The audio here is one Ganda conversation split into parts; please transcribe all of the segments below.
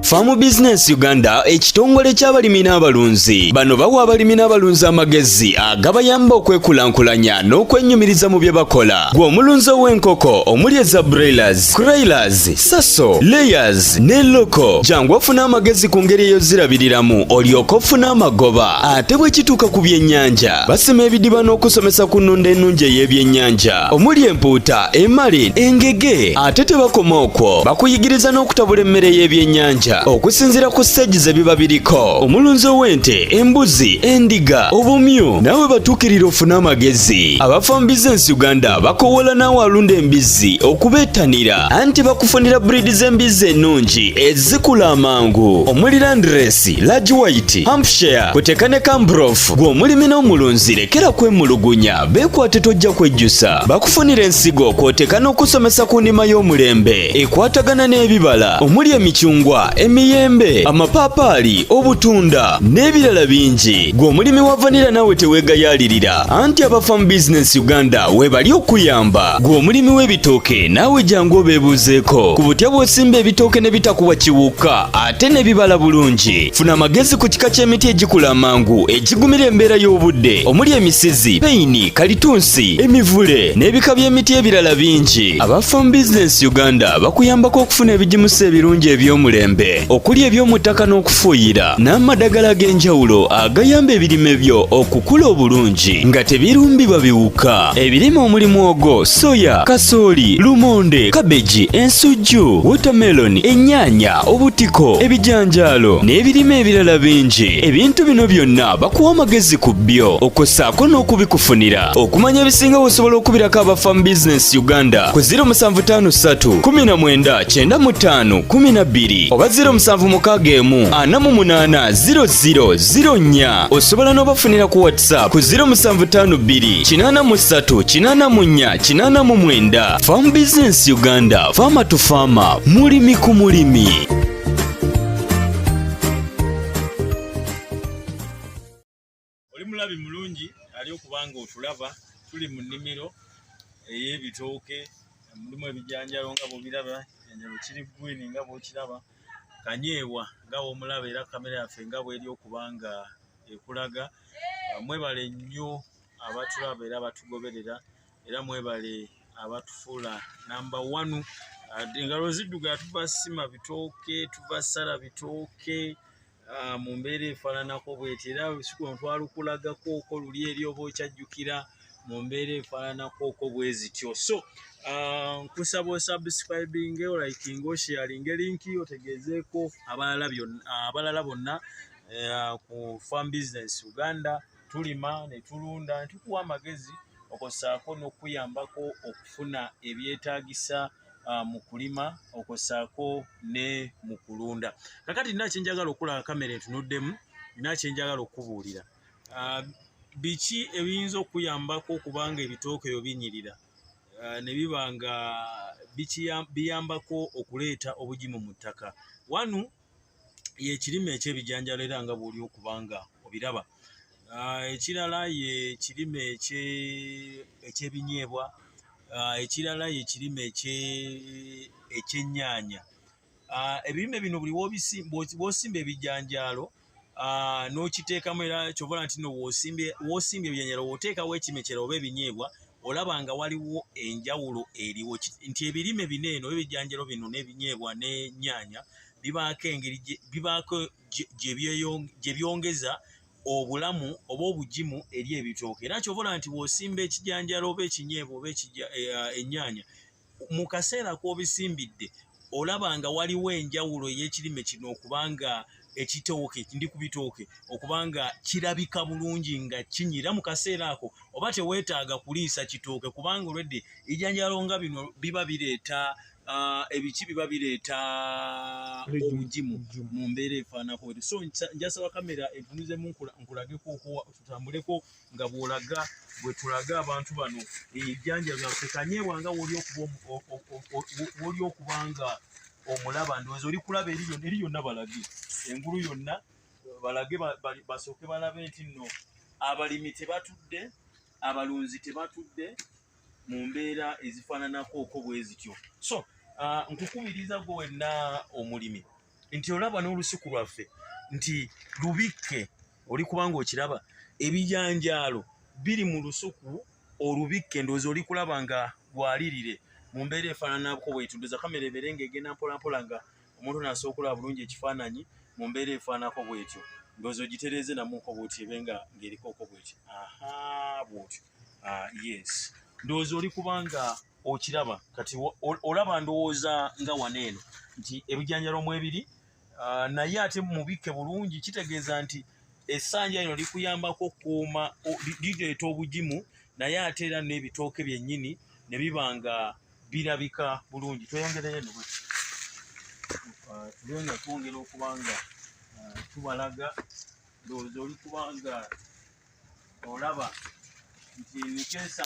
Farm Business Uganda ekitongole ky'abalimi n'abalunzi bano bawa abalimi n'abalunzi amagezi agabayamba okwekulankulanya n'okwenyumiriza mu bye bakola. Gwe omulunzi w'enkoko omuli eza broilers, crailers, saso, layers ne loko jangu ofuna amagezi ku ngeri ey'ozirabiriramu olyoke ofune amagoba. Ate bwe kituuka ku byennyanja basima ebidiba n'okusomesa ku nnunda ennungi ey'ebyennyanja omuli empuuta, emali, engege. Ate tebakoma okwo bakuyigiriza n'okutabula emmere y'ebyennyanja okusinziira ku stage ze biba biriko. Omulunzi w'ente, embuzi, endiga, obumyu nawe batuukirira ofuna amagezi. Aba Farm Business Uganda bakowola naawe alunda embizzi okubeetanira anti bakufunira breed z'embizzi ennungi ezikula amangu omuli Landrace, Large White, Hampshire kuteeka ne Cambrough. Gwe omulimi n'omulunzi lekera kwemulugunya beekwate tojja kwejjusa. Bakufunira ensigo kw'oteeka n'okusomesa ku nnima y'omulembe ekwatagana n'ebibala omuli emicungwa, emiyembe, amapaapaali, obutunda n'ebirala bingi. Gwe omulimi wa vanilla nawe teweegayaalirira anti aba Farm Business Uganda webali okuyamba. Gwe omulimi w'ebitooke naawe jangu obeebuuzeeko ku butya bw'osimba ebitooke ne bitakuwa kiwuka ate ne bibala bulungi. Funa amagezi ku kika ky'emiti egikula amangu egigumira embeera y'obudde omuli emisizi, peyini, kalitunsi, emivule n'ebika by'emiti ebirala bingi. Aba Farm Business Uganda bakuyambako okufuna ebigimusa ebirungi eby'omulembe okuli eby'omu ttaka n'okufuuyira n'amadagala ag'enjawulo agayamba ebirime byo okukula obulungi nga tebirumbibwa biwuka. Ebirime omuli muwogo, soya, kasooli, lumonde, kabeji, ensujju, watermelon, ennyaanya, obutiko, ebijanjaalo n'ebirime ebirala bingi. Ebintu bino byonna bakuwa amagezi ku byo okossaako n'okubikufunira. Okumanya ebisinga osobola okubirako aba Farm Business Uganda ku 0753 19 95 12 oba 0761 48 0004. Osobola n'obafunira ku WhatsApp ku 0752 83 84 89. Farm Business Uganda, farmer to farmer, mulimi ku mulimi. Oli mulabi mulungi ali okubanga otulaba tuli mu nnimiro ey'ebitooke mulimu ebijanjalo nga bw'obiraba ekijanjalo kiri green nga bw'okiraba kanyeebwa nga bw'omulaba era kamera yaffe nga bw'eri okubanga ekulaga. Mwebale nnyo abatulaba era abatugoberera era mwebale abatufuula namba 1. Engalo zidduga tubasima bitooke tubasala bitooke mu mbeera efaananako bw'eti era olusiku twalukulagako oko luli eri oba okyajjukira mu mbeera efaananako oko bwe zityo. So nkusaba osubscribing, oliking, osharing linki otegezeeko abalala bonna ku Farm Business Uganda. Tulima ne tulunda ne tukuwa amagezi okossaako n'okuyambako okufuna ebyetaagisa mu kulima okossaako ne mu kulunda. Kakati nina kyenjagala okulaba kamera entunuddemu, nina kyenjagala okubuulira. Biki ebiyinza okuyambako okubanga ebitooke byo binyirira ne biba nga biyambako okuleeta obugimu mu ttaka? Wano y'ekirime eky'ebijanjalo era nga bw'oli okubanga obiraba. Ekirala ye kirime eky'ebinyeebwa, ekirala ye kirime eky'ennyaanya. Ebirime bino buli w'osimba ebijanjaalo n'okiteekamu era ky'obola nti no w'osimbye ebijanjaalo w'oteekawo ekirime kirala oba ebinyeebwa olaba nga waliwo enjawulo eriwo nti ebirime bino eno ebijanjaalo bino n'ebinyeebwa n'ennyaanya bibaako gye byongeza obulamu oba obugimu eri ebitooke. Era ky'obola nti w'osimba ekijanjaalo oba ekinyeebwa oba ennyaanya mu kaseera k'obisimbidde olaba nga waliwo enjawulo ey'ekirime kino okubanga ekitooke ndi ku bitooke okubanga kirabika bulungi nga kinyira mu kaseera ako, oba teweetaaga kuliisa kitooke kubanga olwedde ebijanjaalo nga bino biba bireeta ebiki biba bireeta obugimu mu mbeera efaanako. So njasaba kamera entunuzemu nkulageko tutambuleko nga bwe tulaga abantu bano ebijanjaalo byaffe kanyeebwa nga w'oli okubanga omulaba ndowooza oli kulaba eri yonna balage engulu yonna balage basooke balabe nti nno abalimi tebatudde, abalunzi tebatudde mu mbeera ezifaananako oko bwe zityo. So nkukubiriza gwe wenna omulimi nti olaba n'olusuku lwaffe nti lubikke oli kubanga okiraba ebijanjaalo biri mu lusuku olubikke ndowooza oli kulaba nga lwalirire mu mbeera efaananako bw'etyo ndowooza kamera ebeere ng'egenda mpolampola nga omuntu n'asobola okulaba bulungi ekifaananyi mu mbeera efaanako bw'etyo ndowooza ogitereeze namuko bw'etyo ebe ng'erikoko bw'etyo bw'otyo yes ndowooza oli kubanga okiraba kati olaba ndowooza nga wano eno nti ebijanjalo mu ebiri naye ate mubikke bulungi kitegeeza nti essanja lino likuyambako okukuuma lireeta obugimu naye ate era n'ebitooke byennyini ne biba nga birabika bulungi tweyongereyo eno bweti tulenga twongera okubanga tubalaga ndowooza oli kubanga olaba nti nikesa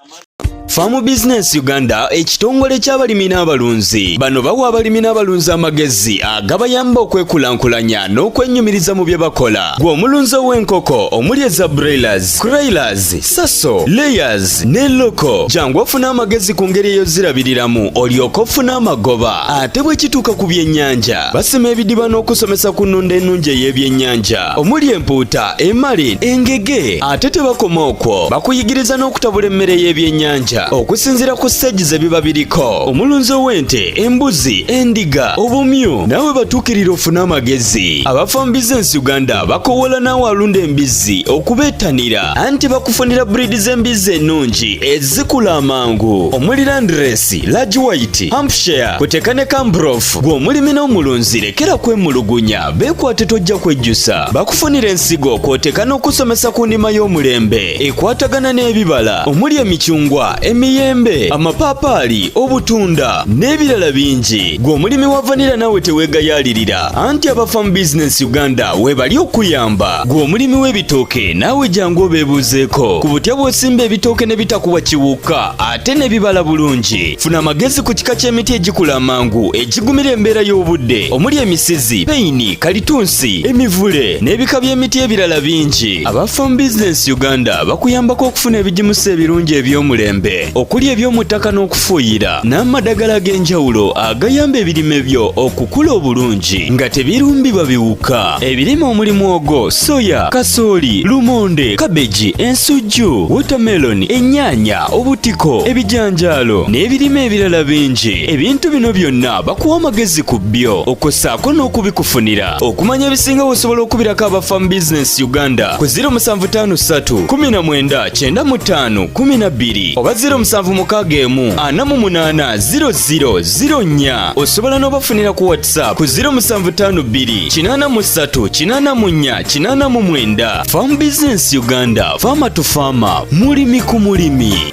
Farm Business Uganda ekitongole ky'abalimi n'abalunzi bano bawa abalimi n'abalunzi amagezi agabayamba okwekulankulanya n'okwennyumiriza mu bye bakola gw'omulunzi ow'enkoko omuli eza broilers, croilers, saso, layers ne loko jangu ofuna amagezi ku ngeri ey'ozirabiriramu olyoke ofuna amagoba ate bwe kituuka ku byennyanja basima ebidiba n'okusomesa ku nnunda ennungi ey'ebyennyanja omuli empuuta, emali, engege ate tebakoma okwo bakuyigiriza n'okutabula emmere y'ebyennyanja okusinziira ku stage ze biba biriko omulunzi ow'ente, embuzi, endiga, obumyu naawe batuukirira ofuna amagezi aba Farm Business Uganda bakowola naawe alunda embizzi okubeetanira anti bakufunira breed z'embizzi ennungi ezikula amangu omuli Landrace, Large White, Hampshire kuteeka ne Cambrough gw'omulimi n'omulunzi lekera kwemulugunya beekwate tojja kwejjusa bakufunira ensigo kw'oteeka n'okusomesa ku ndima y'omulembe ekwatagana n'ebibala omuli emicungwa emiyembe amapaapaali obutunda n'ebirala bingi gw'omulimi wa vanira naawe teweegayaalirira anti aba Farm Business Uganda webali okuyamba gw'omulimi w'ebitooke naawe jangu obeebuuzeeko ku butya bw'osimba ebitooke ne bitakuwa kiwuka ate ne bibala bulungi funa amagezi ku kika ky'emiti egikula amangu egigumira embeera y'obudde omuli emisizi, peyini, kalitunsi, emivule n'ebika by'emiti ebirala bingi aba Farm Business Uganda bakuyambako okufuna ebigimusa ebirungi eby'omulembe okuli eby'omu ttaka n'okufuuyira n'amadagala ag'enjawulo agayamba ebirime byo okukula obulungi nga tebirumbibwa biwuka ebirime omuli mwogo, soya, kasooli, lumonde, kabeji, ensujju, watermelon, ennyaanya, obutiko, ebijanjaalo n'ebirime ebirala bingi ebintu bino byonna bakuwa amagezi ku byo okossaako n'okubikufunira okumanya ebisinga osobola okubirako aba Farm Business Uganda ku 0753 19 95 12 oba 0761480004 osobola n'obafunira ku WhatsApp ku 0752 83 84 89. Farm Business Uganda, farmer to farmer, mulimi ku mulimi.